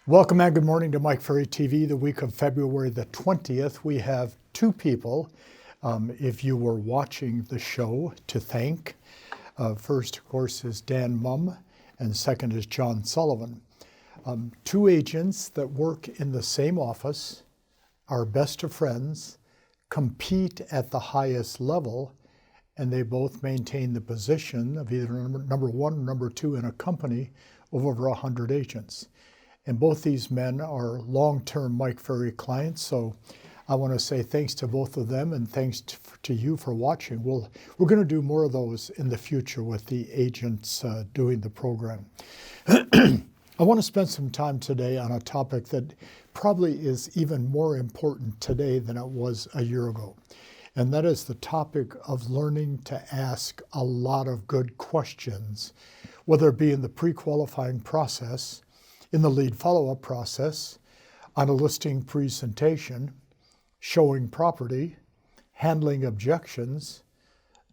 Welcome and good morning to Mike Ferry TV. The week of February the 20th, we have two people, if you were watching the show, to thank. First, of course, is Dan Mumm, and second is John Sullivan. Two agents that work in the same office, are best of friends, compete at the highest level, and they both maintain the position of either number one or number two in a company of over 100 agents. And both these men are long-term Mike Ferry clients, so I want to say thanks to both of them and thanks to you for watching. We're going to do more of those in the future with the agents doing the program. I want to spend some time today on a topic that probably is even more important today than it was a year ago. And that is the topic of learning to ask a lot of good questions, whether it be in the pre-qualifying process, in the lead follow-up process, on a listing presentation, showing property, handling objections,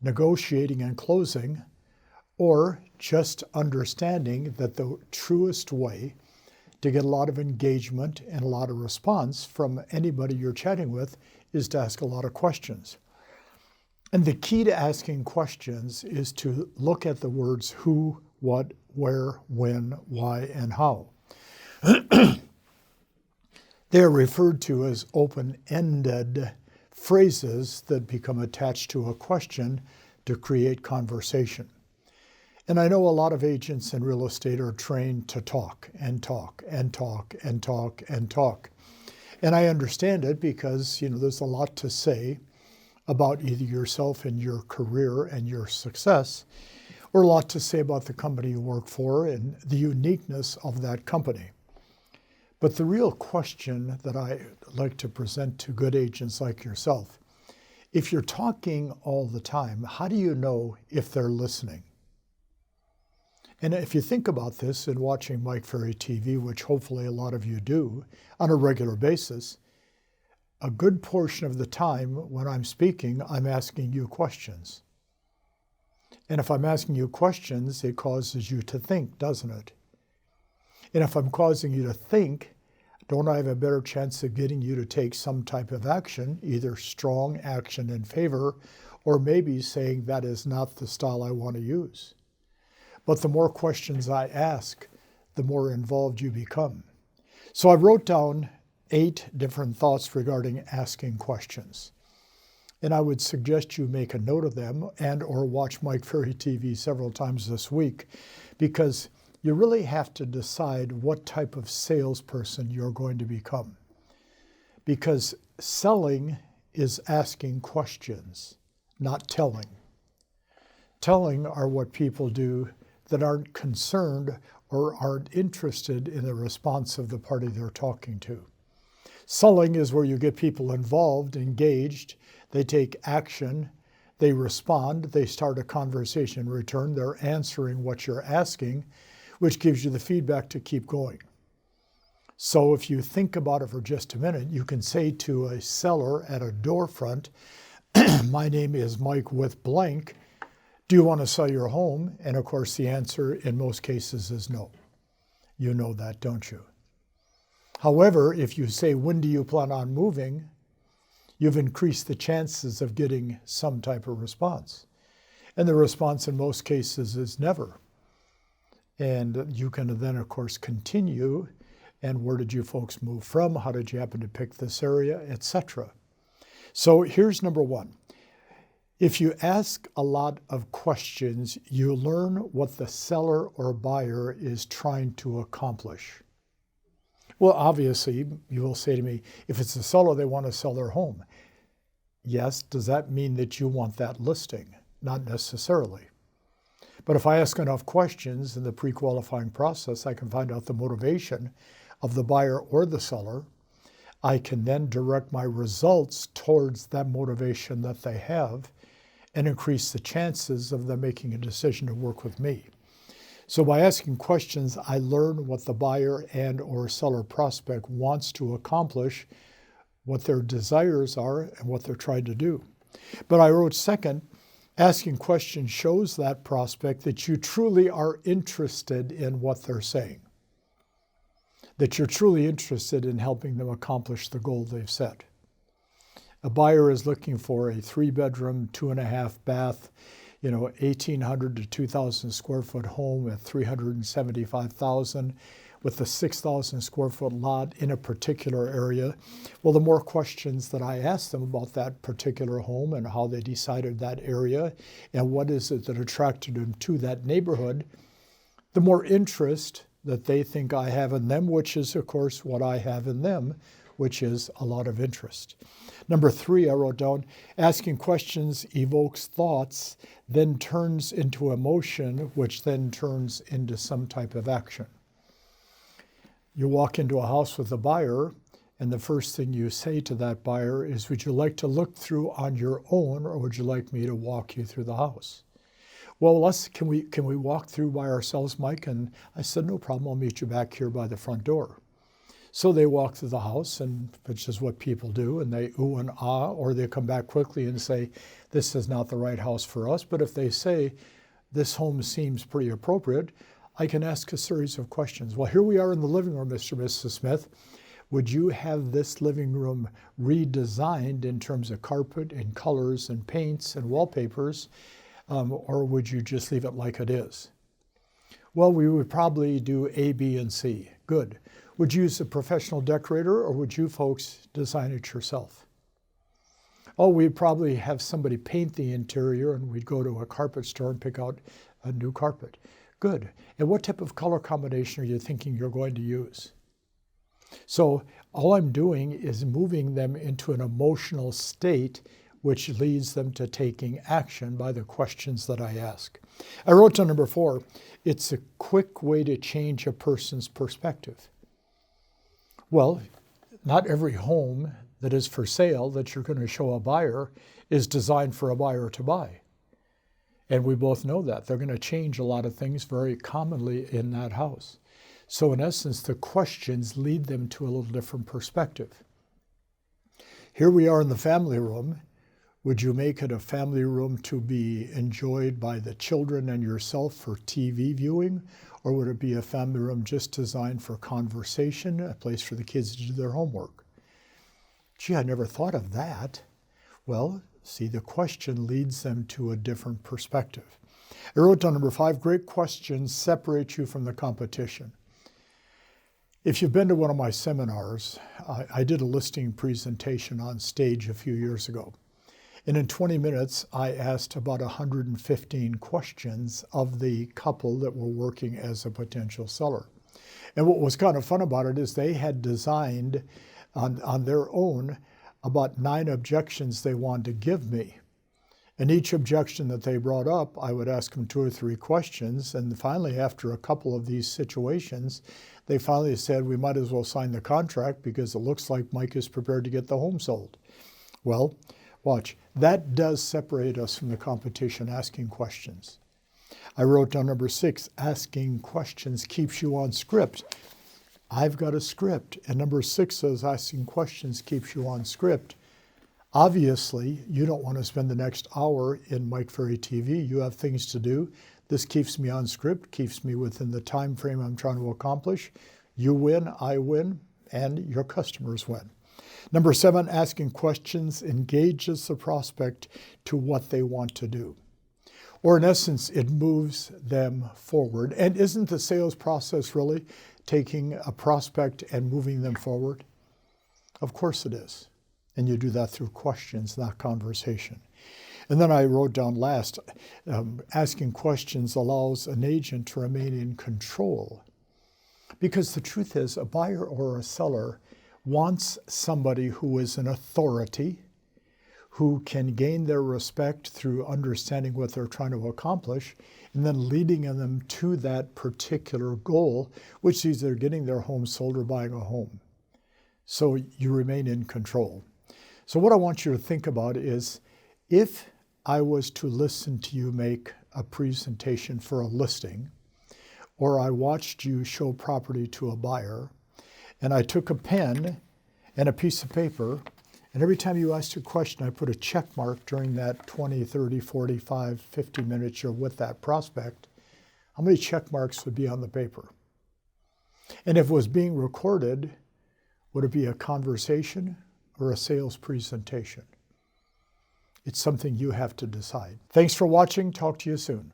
negotiating and closing, or just understanding that the truest way to get a lot of engagement and a lot of response from anybody you're chatting with is to ask a lot of questions. And the key to asking questions is to look at the words who, what, where, when, why, and how. They are referred to as open-ended phrases that become attached to a question to create conversation. And I know a lot of agents in real estate are trained to talk and talk and talk and talk and talk. And I understand it because, there's a lot to say about either yourself and your career and your success, or a lot to say about the company you work for and the uniqueness of that company. But the real question that I like to present to good agents like yourself, if you're talking all the time, how do you know if they're listening? And if you think about this in watching Mike Ferry TV, which hopefully a lot of you do on a regular basis, a good portion of the time when I'm speaking, I'm asking you questions. And if I'm asking you questions, it causes you to think, doesn't it? And if I'm causing you to think, don't I have a better chance of getting you to take some type of action, either strong action in favor, or maybe saying that is not the style I want to use. But the more questions I ask, the more involved you become. So I wrote down 8 different thoughts regarding asking questions. And I would suggest you make a note of them and or watch Mike Ferry TV several times this week, because you really have to decide what type of salesperson you're going to become. Because selling is asking questions, not telling. Telling are what people do that aren't concerned or aren't interested in the response of the party they're talking to. Selling is where you get people involved, engaged, they take action, they respond, they start a conversation in return, they're answering what you're asking, which gives you the feedback to keep going. So if you think about it for just a minute, you can say to a seller at a door front, my name is Mike with blank, do you want to sell your home? And of course the answer in most cases is no. You know that, don't you? However, if you say, when do you plan on moving? You've increased the chances of getting some type of response. And the response in most cases is never. And you can then, of course, continue. And where did you folks move from? How did you happen to pick this area, etc.? So here's number 1. If you ask a lot of questions, you learn what the seller or buyer is trying to accomplish. Well, obviously, you will say to me, if it's a seller, they want to sell their home. Yes, does that mean that you want that listing? Not necessarily. But if I ask enough questions in the pre-qualifying process, I can find out the motivation of the buyer or the seller. I can then direct my results towards that motivation that they have and increase the chances of them making a decision to work with me. So by asking questions, I learn what the buyer and or seller prospect wants to accomplish, what their desires are, and what they're trying to do. But I wrote second, asking questions shows that prospect that you truly are interested in what they're saying. that you're truly interested in helping them accomplish the goal they've set. A buyer is looking for a 3-bedroom, 2.5 bath, 1,800 to 2,000 square foot home at $375,000 with a 6,000 square foot lot in a particular area. Well, the more questions that I ask them about that particular home and how they decided that area and what is it that attracted them to that neighborhood, the more interest that they think I have in them, which is, of course, what I have in them, which is a lot of interest. Number 3, I wrote down, asking questions evokes thoughts, then turns into emotion, which then turns into some type of action. You walk into a house with a buyer, and the first thing you say to that buyer is, would you like to look through on your own, or would you like me to walk you through the house? Well, can we walk through by ourselves, Mike? And I said, no problem, I'll meet you back here by the front door. So they walk through the house, and which is what people do, and they ooh and ah, or they come back quickly and say, this is not the right house for us. But if they say, this home seems pretty appropriate, I can ask a series of questions. Well, here we are in the living room, Mr. and Mrs. Smith. Would you have this living room redesigned in terms of carpet and colors and paints and wallpapers, or would you just leave it like it is? Well, we would probably do A, B, and C. Good. Would you use a professional decorator, or would you folks design it yourself? Oh, we'd probably have somebody paint the interior, and we'd go to a carpet store and pick out a new carpet. Good. And what type of color combination are you thinking you're going to use? So all I'm doing is moving them into an emotional state, which leads them to taking action by the questions that I ask. I wrote down number 4, it's a quick way to change a person's perspective. Well, not every home that is for sale that you're going to show a buyer is designed for a buyer to buy. And we both know that. They're going to change a lot of things very commonly in that house. So in essence, the questions lead them to a little different perspective. Here we are in the family room. Would you make it a family room to be enjoyed by the children and yourself for TV viewing? Or would it be a family room just designed for conversation, a place for the kids to do their homework? Gee, I never thought of that. Well, see, the question leads them to a different perspective. I wrote down number 5, great questions separate you from the competition. If you've been to one of my seminars, I did a listing presentation on stage a few years ago. And in 20 minutes, I asked about 115 questions of the couple that were working as a potential seller. And what was kind of fun about it is they had designed on their own about 9 objections they wanted to give me. And each objection that they brought up, I would ask them 2 or 3 questions. And finally, after a couple of these situations, they finally said, we might as well sign the contract because it looks like Mike is prepared to get the home sold. Well, watch, that does separate us from the competition, asking questions. I wrote down number 6, asking questions keeps you on script. I've got a script. And number 6 says asking questions keeps you on script. Obviously, you don't want to spend the next hour in Mike Ferry TV. You have things to do. This keeps me on script, keeps me within the time frame I'm trying to accomplish. You win, I win, and your customers win. Number 7, asking questions engages the prospect to what they want to do. Or in essence, it moves them forward. And isn't the sales process really taking a prospect and moving them forward? Of course it is. And you do that through questions, not conversation. And then I wrote down last, asking questions allows an agent to remain in control. Because the truth is, a buyer or a seller wants somebody who is an authority, who can gain their respect through understanding what they're trying to accomplish, and then leading them to that particular goal, which is either getting their home sold or buying a home. So you remain in control. So what I want you to think about is, if I was to listen to you make a presentation for a listing, or I watched you show property to a buyer, and I took a pen and a piece of paper, and every time you asked a question, I put a check mark during that 20, 30, 45, 50 minutes you're with that prospect, how many check marks would be on the paper? And if it was being recorded, would it be a conversation or a sales presentation? It's something you have to decide. Thanks for watching. Talk to you soon.